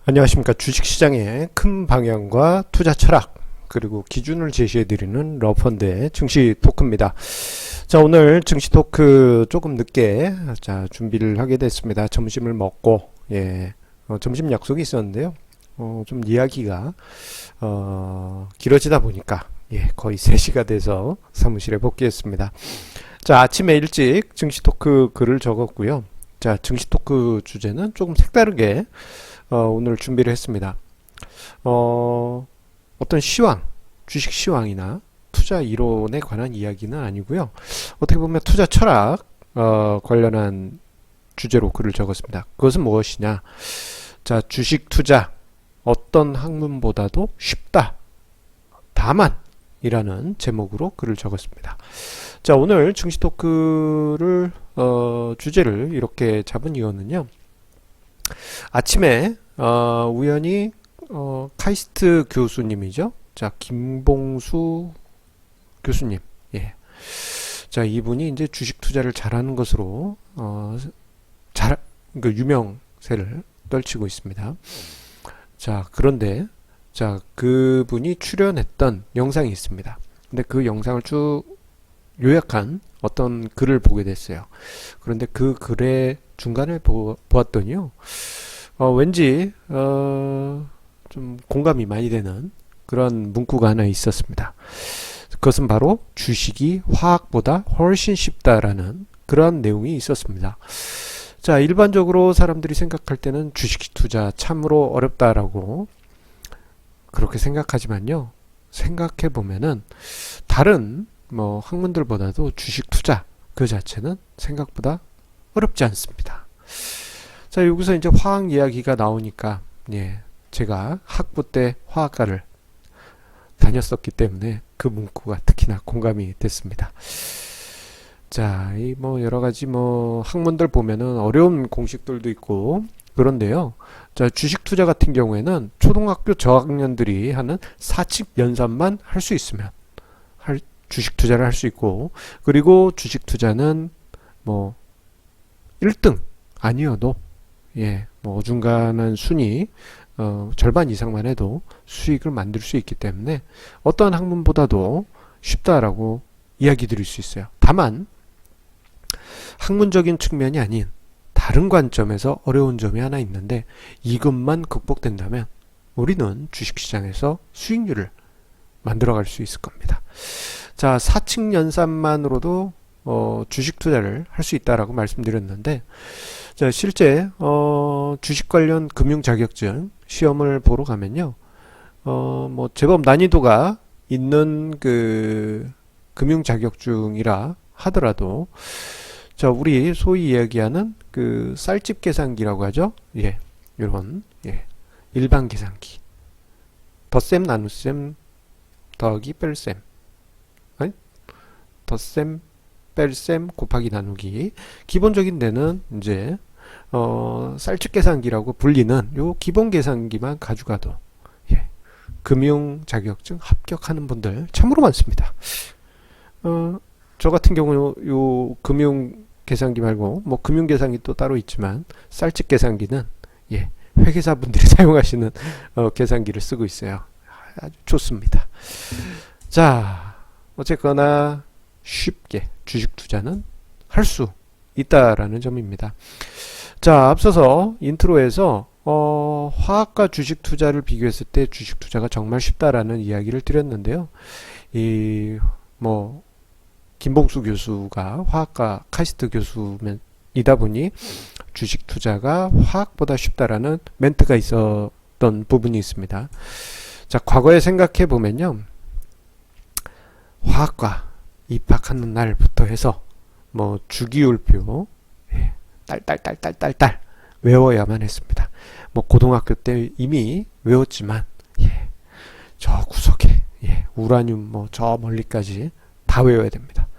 안녕하십니까. 주식시장의 큰 방향과 투자 철학, 그리고 기준을 제시해드리는 러펀드의 증시 토크입니다. 자, 오늘 증시 토크 조금 늦게 준비를 하게 됐습니다. 점심을 먹고, 점심 약속이 있었는데요. 좀 이야기가, 길어지다 보니까, 거의 3시가 돼서 사무실에 복귀했습니다. 자, 아침에 일찍 증시 토크 글을 적었고요. 자, 증시 토크 주제는 조금 색다르게 오늘 준비를 했습니다. 어떤 시황, 주식 시황이나 투자 이론에 관한 이야기는 아니고요. 어떻게 보면 투자 철학 관련한 주제로 글을 적었습니다. 그것은 무엇이냐? 자, 주식 투자 어떤 학문보다도 쉽다. 다만 이라는 제목으로 글을 적었습니다. 자, 오늘 증시 토크를 주제를 이렇게 잡은 이유는요. 아침에 우연히 카이스트 교수님이죠. 자, 김봉수 교수님. 자, 이분이 이제 주식 투자를 잘하는 것으로 그 유명세를 떨치고 있습니다. 자, 그런데 자, 그분이 출연했던 영상이 있습니다. 근데 그 영상을 쭉 요약한 어떤 글을 보게 됐어요. 그런데 그 글의 중간에 보았더니요. 왠지 좀 공감이 많이 되는 그런 문구가 하나 있었습니다. 그것은 바로 주식이 화학보다 훨씬 쉽다라는 그런 내용이 있었습니다. 자, 일반적으로 사람들이 생각할 때는 주식 투자 참으로 어렵다라고 그렇게 생각하지만요. 생각해 보면은 다른 학문들보다도 주식 투자 그 자체는 생각보다 어렵지 않습니다. 자, 여기서 이제 화학 이야기가 나오니까 제가 학부 때 화학과를 다녔었기 때문에 그 문구가 특히나 공감이 됐습니다. 자, 이 여러 가지 학문들 보면은 어려운 공식들도 있고 그런데요. 자, 주식 투자 같은 경우에는 초등학교 저학년들이 하는 사칙 연산만 할 수 있으면 주식 투자를 할 수 있고, 그리고 주식 투자는 1등 아니어도 어중간한 순위 절반 이상만 해도 수익을 만들 수 있기 때문에 어떠한 학문보다도 쉽다라고 이야기 드릴 수 있어요. 다만 학문적인 측면이 아닌 다른 관점에서 어려운 점이 하나 있는데 이것만 극복된다면 우리는 주식시장에서 수익률을 만들어갈 수 있을 겁니다. 자, 사칙 연산만으로도 주식 투자를 할 수 있다라고 말씀드렸는데, 자, 실제 주식 관련 금융 자격증 시험을 보러 가면요, 제법 난이도가 있는 그 금융 자격증이라 하더라도, 자, 우리 소위 이야기하는 그 쌀집 계산기라고 하죠. 이런 일반 계산기, 덧셈 나눗셈 더하기 뺄셈, 아니 덧셈 뺄셈 곱하기 나누기, 기본적인 데는 이제 쌀집 계산기라고 불리는 요 기본 계산기만 가져가도 금융 자격증 합격하는 분들 참으로 많습니다. 저 같은 경우 요 금융 계산기 말고 금융 계산기 또 따로 있지만 쌀집 계산기는 회계사분들이 사용하시는 계산기를 쓰고 있어요. 아주 좋습니다. 자, 어쨌거나 쉽게 주식 투자는 할 수 있다라는 점입니다. 자, 앞서서 인트로에서 화학과 주식 투자를 비교했을 때 주식 투자가 정말 쉽다라는 이야기를 드렸는데요. 김봉수 교수가 화학과 카이스트 교수이다 보니 주식 투자가 화학보다 쉽다라는 멘트가 있었던 부분이 있습니다. 자, 과거에 생각해 보면요, 화학과 입학하는 날부터 해서 주기율표 딸딸딸딸딸딸 외워야만 했습니다. 고등학교 때 이미 외웠지만 저 구석에 우라늄 저 멀리까지 다 외워야 됩니다.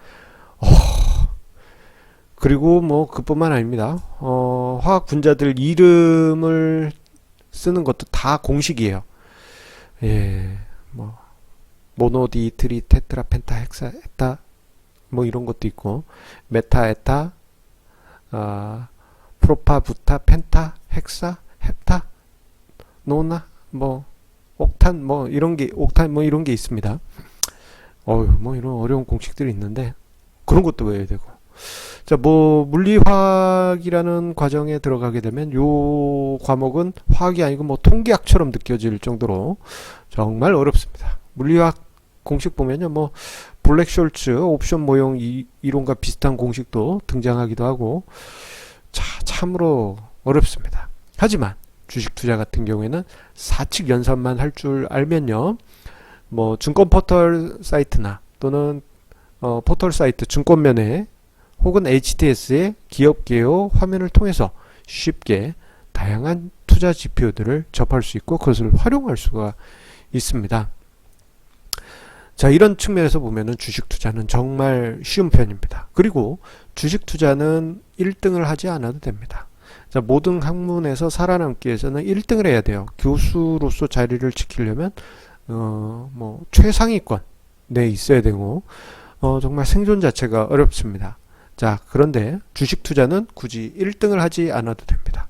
그리고 그뿐만 아닙니다. 화학 분자들 이름을 쓰는 것도 다 공식이에요. 모노, 디, 트리, 테트라, 펜타, 헥사, 에타 이런 것도 있고, 메타, 에타, 프로파, 부타, 펜타, 헥사, 헵타 노나 뭐 옥탄 뭐 이런 게 옥탄 뭐 이런 게 있습니다. 뭐 이런 어려운 공식들이 있는데 그런 것도 외워야 되고. 자, 뭐 물리화학이라는 과정에 들어가게 되면 요 과목은 화학이 아니고 뭐 통계학처럼 느껴질 정도로 정말 어렵습니다. 물리화학 공식 보면요, 뭐 블랙숄츠 옵션 모형 이론과 비슷한 공식도 등장하기도 하고, 참으로 어렵습니다. 하지만 주식 투자 같은 경우에는 사칙 연산만 할 줄 알면요, 뭐 증권 포털 사이트나 또는 포털 사이트 증권면에 혹은 HTS의 기업 개요 화면을 통해서 쉽게 다양한 투자 지표들을 접할 수 있고 그것을 활용할 수가 있습니다. 자, 이런 측면에서 보면은 주식 투자는 정말 쉬운 편입니다. 그리고 주식 투자는 1등을 하지 않아도 됩니다. 자, 모든 학문에서 살아남기 위해서는 1등을 해야 돼요. 교수로서 자리를 지키려면 뭐 최상위권 내에 있어야 되고 정말 생존 자체가 어렵습니다. 자, 그런데 주식 투자는 굳이 1등을 하지 않아도 됩니다.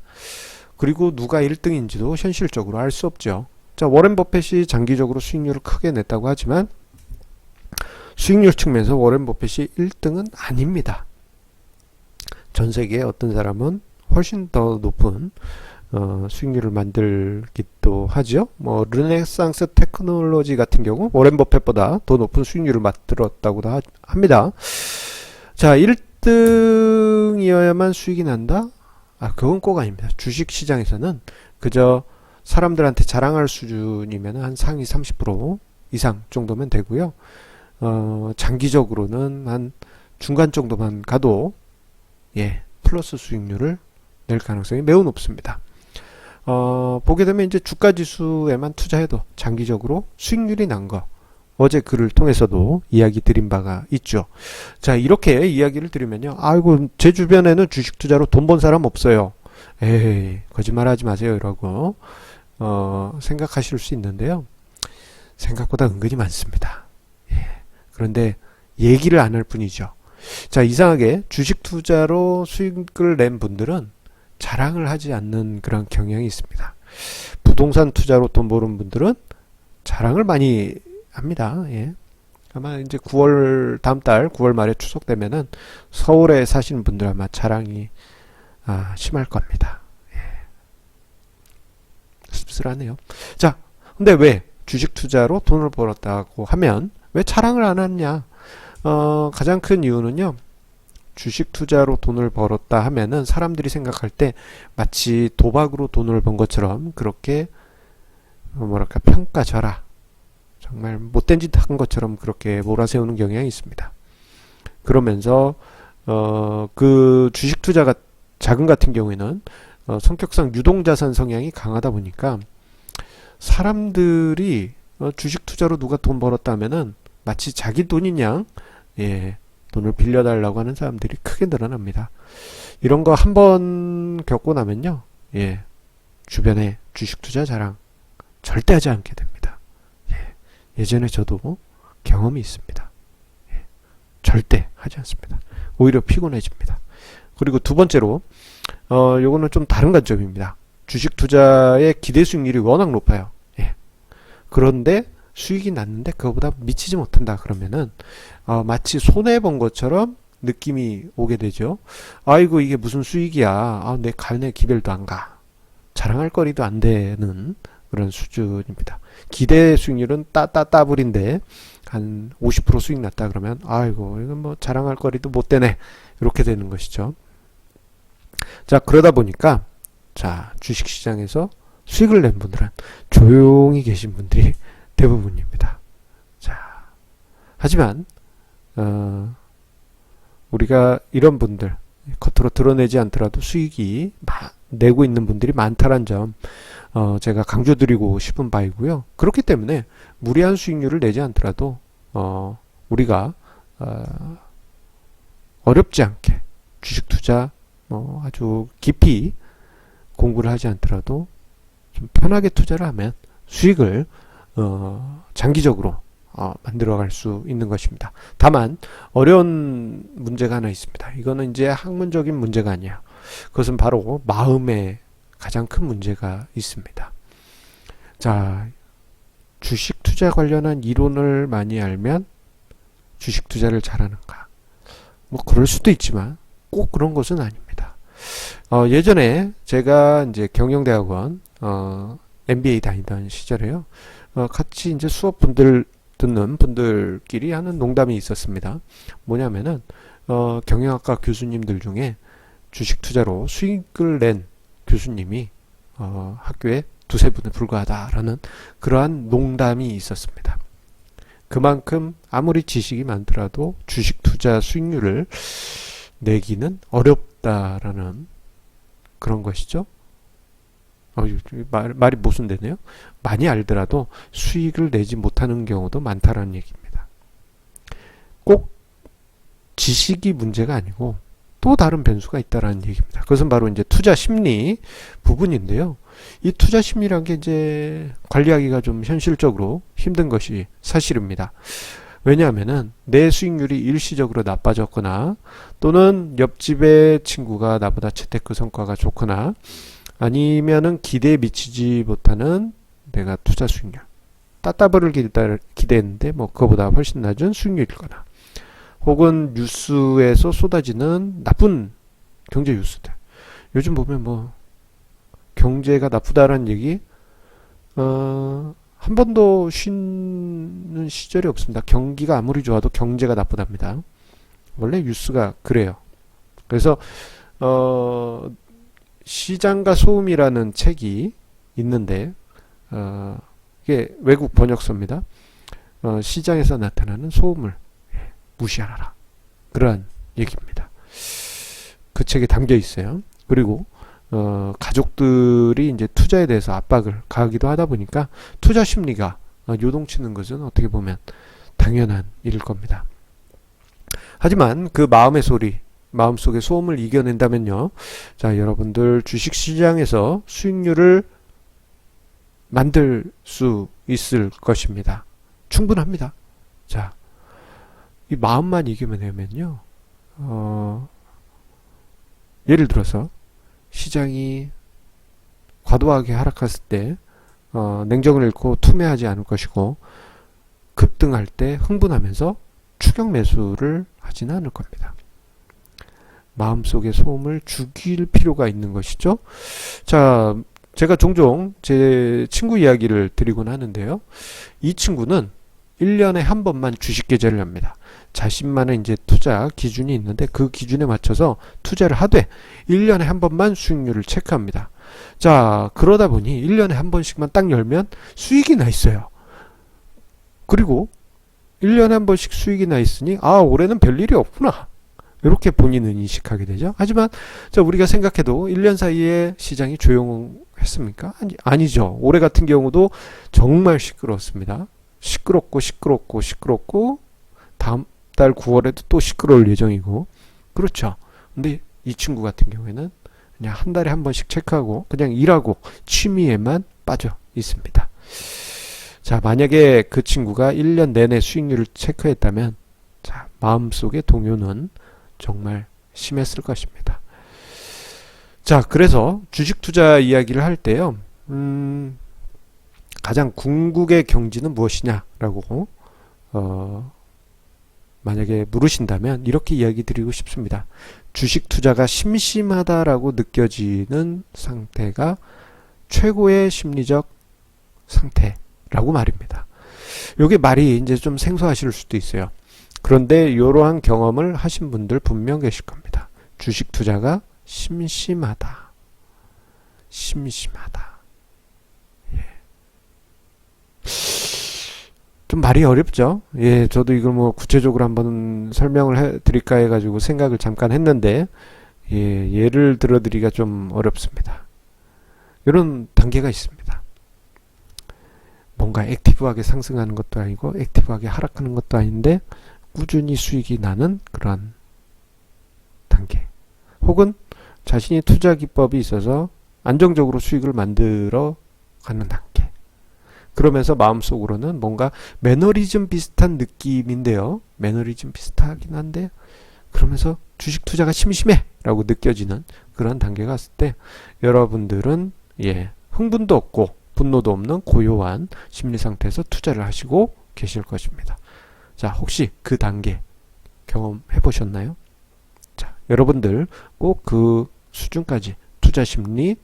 그리고 누가 1등인지도 현실적으로 알 수 없죠. 자, 워렌 버핏이 장기적으로 수익률을 크게 냈다고 하지만 수익률 측면에서 워렌 버핏이 1등은 아닙니다. 전 세계의 어떤 사람은 훨씬 더 높은 수익률을 만들기도 하죠. 뭐 르네상스 테크놀로지 같은 경우 워렌 버핏보다 더 높은 수익률을 만들었다고도 합니다. 자, 1등이어야만 수익이 난다? 그건 꼭 아닙니다. 주식 시장에서는 그저 사람들한테 자랑할 수준이면 한 상위 30% 이상 정도면 되고요. 장기적으로는 한 중간 정도만 가도 플러스 수익률을 낼 가능성이 매우 높습니다. 보게 되면 이제 주가 지수에만 투자해도 장기적으로 수익률이 난 거, 어제 글을 통해서도 이야기 드린 바가 있죠. 자, 이렇게 이야기를 드리면요, 아이고 제 주변에는 주식 투자로 돈 번 사람 없어요. 에이, 거짓말하지 마세요 이러고 생각하실 수 있는데요, 생각보다 은근히 많습니다. 그런데 얘기를 안 할 뿐이죠. 자, 이상하게 주식 투자로 수익을 낸 분들은 자랑을 하지 않는 그런 경향이 있습니다. 부동산 투자로 돈 버는 분들은 자랑을 많이 합니다. 아마 이제 다음 달 9월 말에 추석 되면은 서울에 사시는 분들 아마 자랑이 심할 겁니다. 씁쓸하네요. 자, 근데 왜 주식 투자로 돈을 벌었다고 하면 왜 자랑을 안 하냐? 가장 큰 이유는요, 주식 투자로 돈을 벌었다 하면은 사람들이 생각할 때 마치 도박으로 돈을 번 것처럼 그렇게 뭐랄까 평가절하, 정말 못된 짓 한 것처럼 그렇게 몰아세우는 경향이 있습니다. 그러면서 그 주식 투자가 자금 같은 경우에는 성격상 유동자산 성향이 강하다 보니까 사람들이 주식 투자로 누가 돈 벌었다 하면은 마치 자기 돈인 양 돈을 빌려달라고 하는 사람들이 크게 늘어납니다. 이런 거 한 번 겪고 나면요, 주변에 주식 투자 자랑 절대 하지 않게 됩니다. 예전에 저도 경험이 있습니다. 절대 하지 않습니다. 오히려 피곤해집니다. 그리고 두 번째로 요거는 좀 다른 관점입니다. 주식 투자의 기대 수익률이 워낙 높아요. 그런데 수익이 났는데 그거보다 미치지 못한다 그러면은 마치 손해본 것처럼 느낌이 오게 되죠. 아이고 이게 무슨 수익이야, 내 갈래 기별도 안 가, 자랑할 거리도 안 되는 그런 수준입니다. 기대 수익률은 따블인데 한 50% 수익 났다 그러면 아이고 이건 뭐 자랑할 거리도 못 되네, 이렇게 되는 것이죠. 자, 그러다 보니까 자, 주식시장에서 수익을 낸 분들은 조용히 계신 분들이 대부분입니다. 자, 하지만 우리가 이런 분들, 겉으로 드러내지 않더라도 수익이 내고 있는 분들이 많다는 점 제가 강조드리고 싶은 바이고요. 그렇기 때문에 무리한 수익률을 내지 않더라도 우리가 어렵지 않게 주식 투자 아주 깊이 공부를 하지 않더라도 좀 편하게 투자를 하면 수익을 장기적으로 만들어갈 수 있는 것입니다. 다만 어려운 문제가 하나 있습니다. 이거는 이제 학문적인 문제가 아니야. 그것은 바로 마음에 가장 큰 문제가 있습니다. 자, 주식 투자 관련한 이론을 많이 알면 주식 투자를 잘하는가? 뭐 그럴 수도 있지만 꼭 그런 것은 아닙니다. 예전에 제가 이제 경영대학원 MBA 다니던 시절에요. 같이 이제 수업 듣는 분들끼리 하는 농담이 있었습니다. 뭐냐면은 경영학과 교수님들 중에 주식 투자로 수익을 낸 교수님이 학교에 두세 분에 불과하다라는 그러한 농담이 있었습니다. 그만큼 아무리 지식이 많더라도 주식 투자 수익률을 내기는 어렵다라는 그런 것이죠. 말이 모순되네요. 많이 알더라도 수익을 내지 못하는 경우도 많다라는 얘기입니다. 꼭 지식이 문제가 아니고 또 다른 변수가 있다라는 얘기입니다. 그것은 바로 이제 투자 심리 부분인데요. 이 투자 심리란 게 이제 관리하기가 좀 현실적으로 힘든 것이 사실입니다. 왜냐하면은 내 수익률이 일시적으로 나빠졌거나 또는 옆집의 친구가 나보다 재테크 성과가 좋거나 아니면은 기대에 미치지 못하는 내가 투자 수익률 따따블을 기대했는데 뭐 그거보다 훨씬 낮은 수익률이거나 혹은 뉴스에서 쏟아지는 나쁜 경제 뉴스들. 요즘 보면 뭐 경제가 나쁘다라는 얘기 한 번도 쉬는 시절이 없습니다. 경기가 아무리 좋아도 경제가 나쁘답니다. 원래 뉴스가 그래요. 그래서 시장과 소음이라는 책이 있는데 이게 외국 번역서입니다. 시장에서 나타나는 소음을 무시하라. 그러한 얘기입니다. 그 책에 담겨 있어요. 그리고 가족들이 이제 투자에 대해서 압박을 가하기도 하다 보니까 투자 심리가 요동치는 것은 어떻게 보면 당연한 일일 겁니다. 하지만 그 마음의 소리, 마음속의 소음을 이겨낸다면요. 자, 여러분들 주식시장에서 수익률을 만들 수 있을 것입니다. 충분합니다. 자, 이 마음만 이기면 되면요. 예를 들어서 시장이 과도하게 하락했을 때 냉정을 잃고 투매하지 않을 것이고 급등할 때 흥분하면서 추격 매수를 하지는 않을 겁니다. 마음속의 소음을 죽일 필요가 있는 것이죠. 자, 제가 종종 제 친구 이야기를 드리곤 하는데요. 이 친구는 1년에 한 번만 주식 계좌를 엽니다. 자신만의 이제 투자 기준이 있는데 그 기준에 맞춰서 투자를 하되 1년에 한 번만 수익률을 체크합니다. 자, 그러다 보니 1년에 한 번씩만 딱 열면 수익이 나 있어요. 그리고 1년에 한 번씩 수익이 나 있으니 올해는 별일이 없구나. 이렇게 본인은 인식하게 되죠. 하지만 우리가 생각해도 1년 사이에 시장이 조용했습니까? 아니죠. 올해 같은 경우도 정말 시끄러웠습니다. 시끄럽고 다음 달 9월에도 또 시끄러울 예정이고 그렇죠. 근데 이 친구 같은 경우에는 그냥 한 달에 한 번씩 체크하고 그냥 일하고 취미에만 빠져 있습니다. 자, 만약에 그 친구가 1년 내내 수익률을 체크했다면 자, 마음속의 동요는 정말 심했을 것입니다. 자, 그래서 주식 투자 이야기를 할 때요. 가장 궁극의 경지는 무엇이냐라고 만약에 물으신다면 이렇게 이야기 드리고 싶습니다. 주식 투자가 심심하다라고 느껴지는 상태가 최고의 심리적 상태라고 말입니다. 요게 말이 이제 좀 생소하실 수도 있어요. 그런데 이러한 경험을 하신 분들 분명 계실 겁니다. 주식 투자가 심심하다. 예. 좀 말이 어렵죠. 예, 저도 이걸 뭐 구체적으로 한번 설명을 해드릴까 해가지고 생각을 잠깐 했는데, 예, 예를 들어드리기가 좀 어렵습니다. 이런 단계가 있습니다. 뭔가 액티브하게 상승하는 것도 아니고, 액티브하게 하락하는 것도 아닌데, 꾸준히 수익이 나는 그런 단계. 혹은 자신이 투자 기법이 있어서 안정적으로 수익을 만들어 가는 단계. 그러면서 마음속으로는 뭔가 매너리즘 비슷한 느낌인데요. 매너리즘 비슷하긴 한데 그러면서 주식 투자가 심심해 라고 느껴지는 그런 단계가 왔을 때 여러분들은 예, 흥분도 없고 분노도 없는 고요한 심리 상태에서 투자를 하시고 계실 것입니다. 자, 혹시 그 단계 경험해 보셨나요? 자, 여러분들 꼭 그 수준까지 투자 심리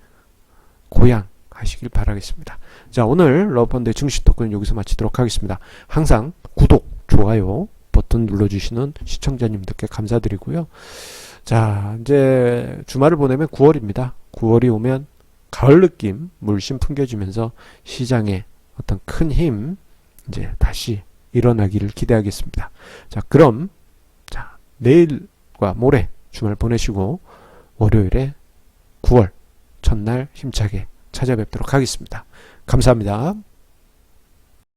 고양 하시길 바라겠습니다. 자, 오늘 러브펀드의 증시 토크는 여기서 마치도록 하겠습니다. 항상 구독, 좋아요 버튼 눌러주시는 시청자님들께 감사드리고요. 자, 이제 주말을 보내면 9월입니다. 9월이 오면 가을 느낌 물씬 풍겨지면서 시장에 어떤 큰 힘 이제 다시 일어나기를 기대하겠습니다. 자, 그럼 자, 내일과 모레 주말 보내시고 월요일에 9월 첫날 힘차게 찾아뵙도록 하겠습니다. 감사합니다.